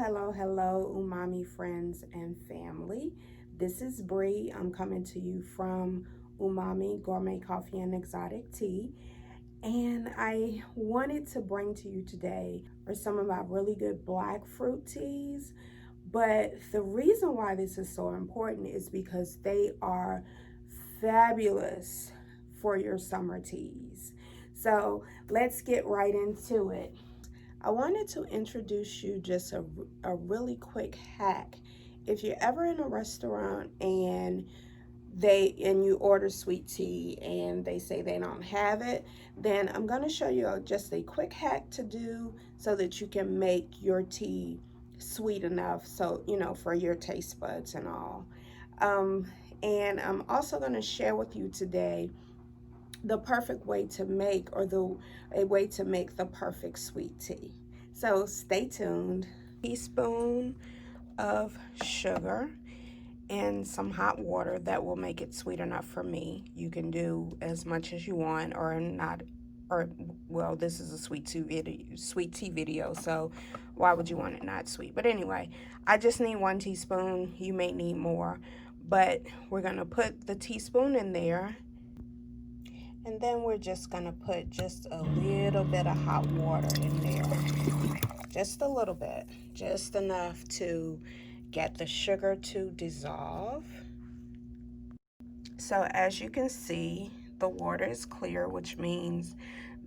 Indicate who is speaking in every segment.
Speaker 1: Hello, umami friends and family. This is Bree. I'm coming to you from Umami Gourmet Coffee and Exotic Tea. And I wanted to bring to you today are some of my really good black fruit teas. But the reason why this is so important is because they are fabulous for your summer teas. So let's get right into it. I wanted to introduce you just a really quick hack. If you're ever in a restaurant and you order sweet tea and they say they don't have it, then I'm going to show you just a quick hack to do so that you can make your tea sweet enough, so for your taste buds and all. And I'm also going to share with you today the perfect way to make, or a way to make the perfect sweet tea. So stay tuned. Teaspoon of sugar and some hot water that will make it sweet enough for me. You can do as much as you want or not, or well, this is a sweet tea video, so why would you want it not sweet? But anyway, I just need 1 teaspoon. You may need more, but we're gonna put the teaspoon in there. And then we're just gonna put just a little bit of hot water in there. Just a little bit, just enough to get the sugar to dissolve. So as you can see, the water is clear, which means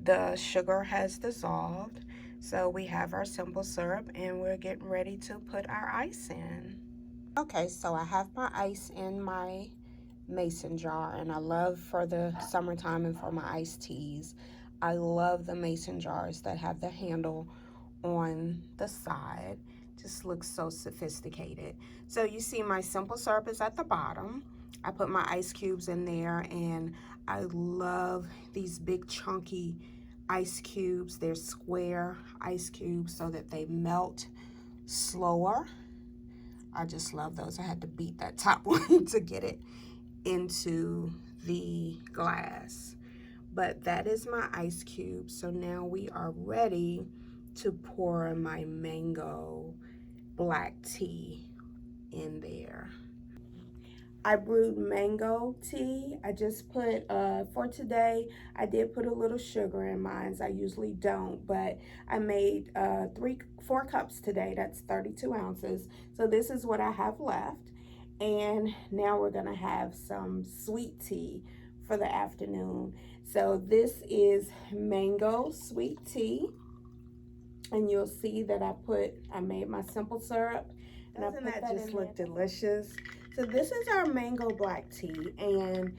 Speaker 1: the sugar has dissolved. So we have our simple syrup and we're getting ready to put our ice in. Okay, so I have my ice in my mason jar, and I love, for the summertime and for my iced teas, I love the mason jars that have the handle on the side. Just looks so sophisticated. So you see my simple syrup is at the bottom. I put my ice cubes in there, and I love these big chunky ice cubes. They're square ice cubes so that they melt slower. I just love those. I had to beat that top one to get it into the glass. But that is my ice cube. So now we are ready to pour my mango black tea in there. I brewed mango tea. I just put, for today, I did put a little sugar in mine. I usually don't, but I made 4 cups today. That's 32 ounces. So this is what I have left. And now we're gonna have some sweet tea for the afternoon. So this is mango sweet tea. And you'll see that I made my simple syrup. And doesn't that just look delicious? So this is our mango black tea, and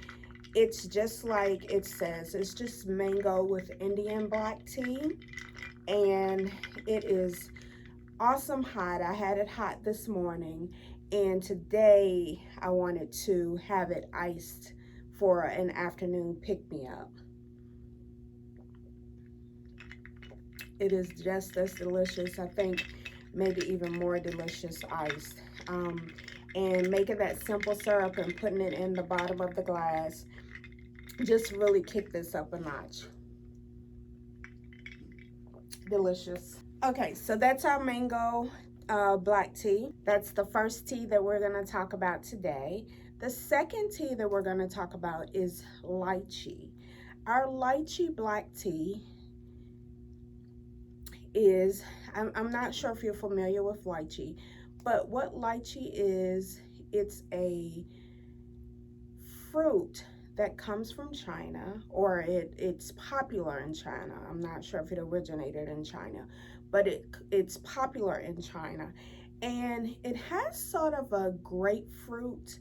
Speaker 1: it's just like it says. It's just mango with Indian black tea, and it is awesome hot. I had it hot this morning, and today I wanted to have it iced for an afternoon pick-me-up. It is just as delicious, I think maybe even more delicious iced. And making that simple syrup and putting it in the bottom of the glass just really kick this up a notch. Delicious. Okay, so that's our mango black tea. That's the first tea that we're going to talk about today. The second tea that we're going to talk about is lychee. Our lychee black tea is, I'm not sure if you're familiar with lychee, but what lychee is, it's a fruit that comes from China, or it's popular in China. I'm not sure if it originated in China, but it's popular in China. And it has sort of a grapefruit,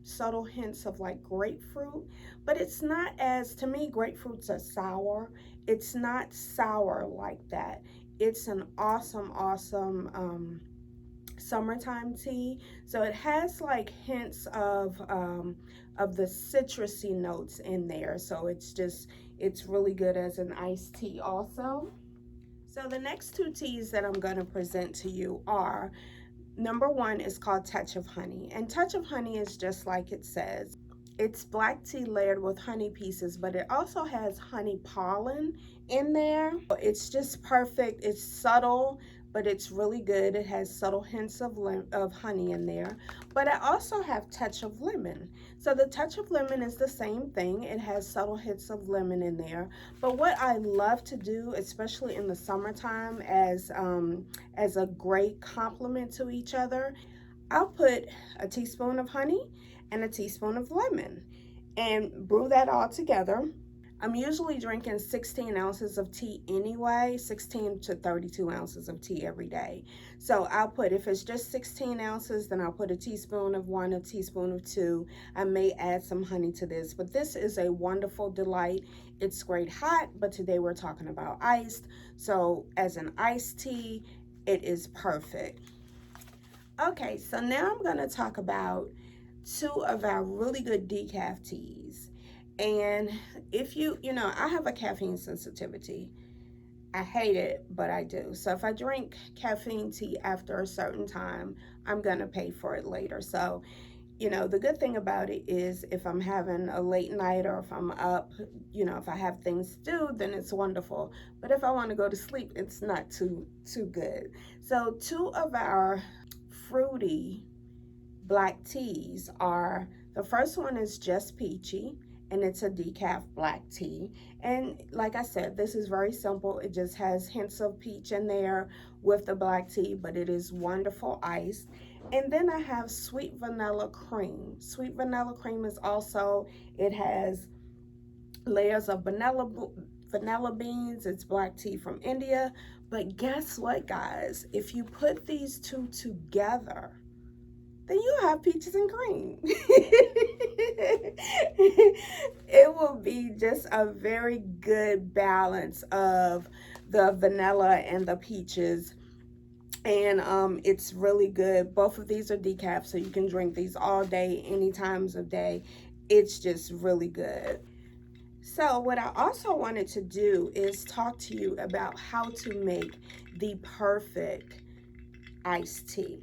Speaker 1: subtle hints of like grapefruit, but it's not, as to me, grapefruits are sour. It's not sour like that. It's an awesome summertime tea. So it has like hints of the citrusy notes in there. So it's really good as an iced tea also. So the next 2 teas that I'm going to present to you are, number 1 is called Touch of Honey. And Touch of Honey is just like it says. It's black tea layered with honey pieces, but it also has honey pollen in there. It's just perfect. It's subtle, but it's really good. It has subtle hints of honey in there, but I also have touch of lemon. So the touch of lemon is the same thing. It has subtle hints of lemon in there. But what I love to do, especially in the summertime, as a great complement to each other, I'll put a teaspoon of honey and a teaspoon of lemon and brew that all together. I'm usually drinking 16 ounces of tea anyway, 16 to 32 ounces of tea every day. So I'll put, if it's just 16 ounces, then I'll put a teaspoon of one, a teaspoon of two. I may add some honey to this, but this is a wonderful delight. It's great hot, but today we're talking about iced. So as an iced tea, it is perfect. Okay, so now I'm gonna talk about two of our really good decaf teas. And if you know, I have a caffeine sensitivity. I hate it, but I do. So if I drink caffeine tea after a certain time, I'm gonna pay for it later. So, you know, the good thing about it is if I'm having a late night or if I'm up, you know, if I have things to do, then it's wonderful. But if I want to go to sleep, it's not too good. So two of our fruity black teas are, the first one is just Peachy, and it's a decaf black tea. And like I said, this is very simple. It just has hints of peach in there with the black tea, but it is wonderful iced. And then I have sweet vanilla cream. Sweet vanilla cream is also, it has layers of vanilla beans. It's black tea from India. But guess what, guys? If you put these two together, then you have peaches and cream. It will be just a very good balance of the vanilla and the peaches. And it's really good. Both of these are decaf, so you can drink these all day, any times of day. It's just really good. So what I also wanted to do is talk to you about how to make the perfect iced tea.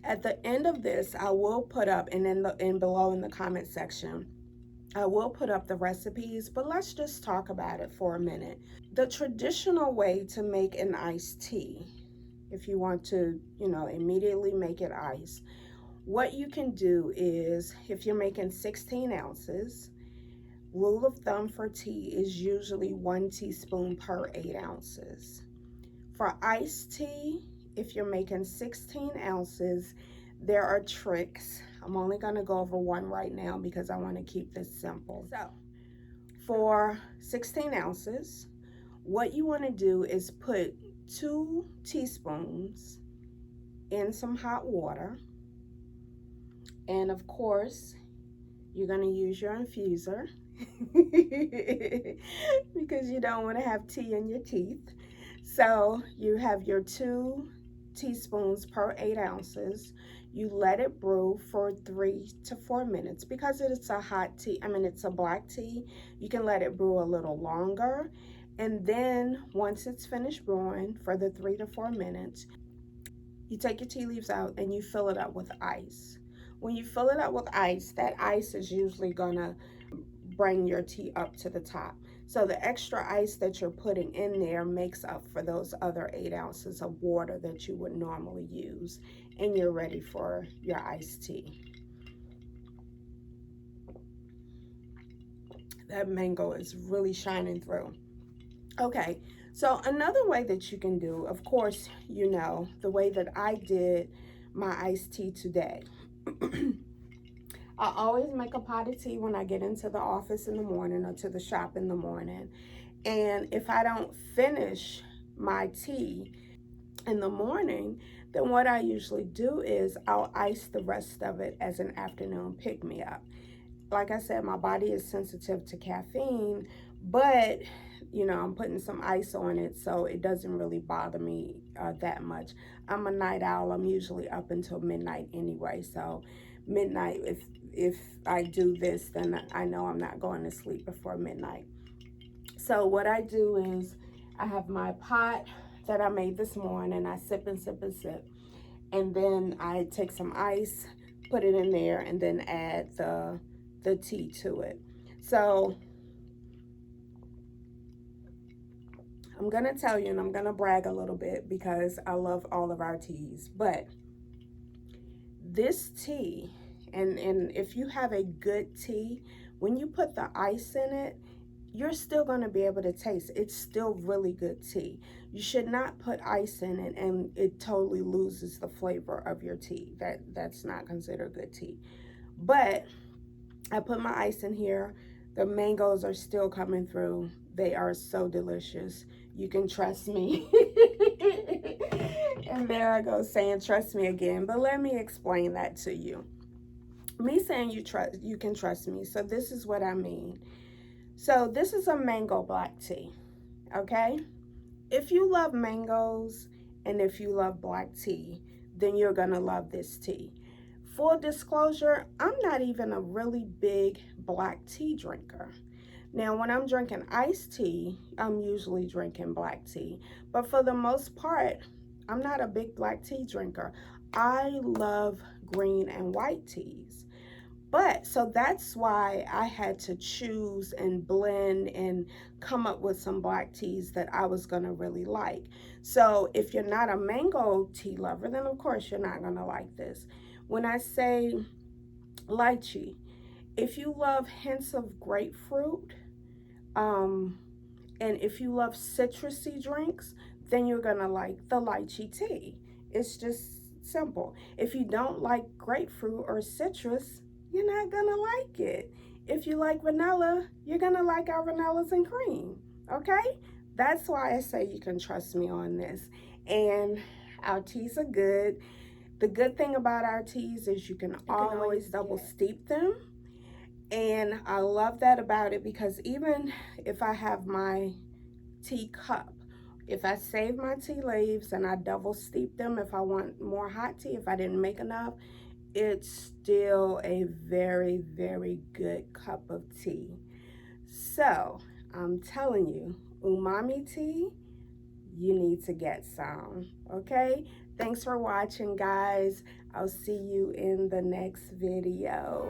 Speaker 1: At the end of this, I will put up, and in below in the comment section, I will put up the recipes, but let's just talk about it for a minute. The traditional way to make an iced tea, if you want to, you know, immediately make it iced, what you can do is, if you're making 16 ounces, rule of thumb for tea is usually 1 teaspoon per 8 ounces. For iced tea, if you're making 16 ounces, there are tricks. I'm only going to go over one right now because I want to keep this simple. So, for 16 ounces, what you want to do is put 2 teaspoons in some hot water. And of course, you're going to use your infuser because you don't want to have tea in your teeth. So you have your 2 teaspoons per 8 ounces. You let it brew for 3 to 4 minutes because it's a hot tea. I mean, it's a black tea. You can let it brew a little longer. And then once it's finished brewing for the 3 to 4 minutes, you take your tea leaves out and you fill it up with ice. When you fill it up with ice, that ice is usually gonna bring your tea up to the top. So the extra ice that you're putting in there makes up for those other 8 ounces of water that you would normally use, and you're ready for your iced tea. That mango is really shining through. Okay, so another way that you can do, of course, you know, the way that I did my iced tea today. I always make a pot of tea when I get into the office in the morning or to the shop in the morning. And if I don't finish my tea in the morning, then what I usually do is I'll ice the rest of it as an afternoon pick-me-up. Like I said, my body is sensitive to caffeine, but you know, I'm putting some ice on it, so it doesn't really bother me that much. I'm a night owl. I'm usually up until midnight anyway, so midnight, if I do this, then I know I'm not going to sleep before midnight. So what I do is I have my pot that I made this morning. I sip and sip and sip, and then I take some ice, put it in there, and then add the tea to it. So I'm going to tell you, and I'm going to brag a little bit because I love all of our teas, but this tea, and if you have a good tea, when you put the ice in it, you're still going to be able to taste it's still really good tea. You should not put ice in it and it totally loses the flavor of your tea. That's not considered good tea. But I put my ice in here. The mangoes are still coming through. They are so delicious. You can trust me. And there I go saying trust me again. But let me explain that to you. Me saying you can trust me. So this is what I mean. So this is a mango black tea. Okay? If you love mangoes and if you love black tea, then you're going to love this tea. Full disclosure, I'm not even a really big black tea drinker. Now, when I'm drinking iced tea, I'm usually drinking black tea. But for the most part, I'm not a big black tea drinker. I love green and white teas. But so that's why I had to choose and blend and come up with some black teas that I was going to really like. So if you're not a mango tea lover, then of course you're not going to like this. When I say lychee, if you love hints of grapefruit, and if you love citrusy drinks, then you're going to like the lychee tea. It's just simple. If you don't like grapefruit or citrus, you're not gonna like it. If you like vanilla, you're gonna like our vanillas and cream. Okay? That's why I say you can trust me on this. And our teas are good. The good thing about our teas is you can always double steep them. And I love that about it because even if I have my tea cup, if I save my tea leaves and I double steep them, if I want more hot tea, if I didn't make enough, it's still a very, very good cup of tea. So I'm telling you, umami tea, you need to get some. Okay? Thanks for watching, guys. I'll see you in the next video.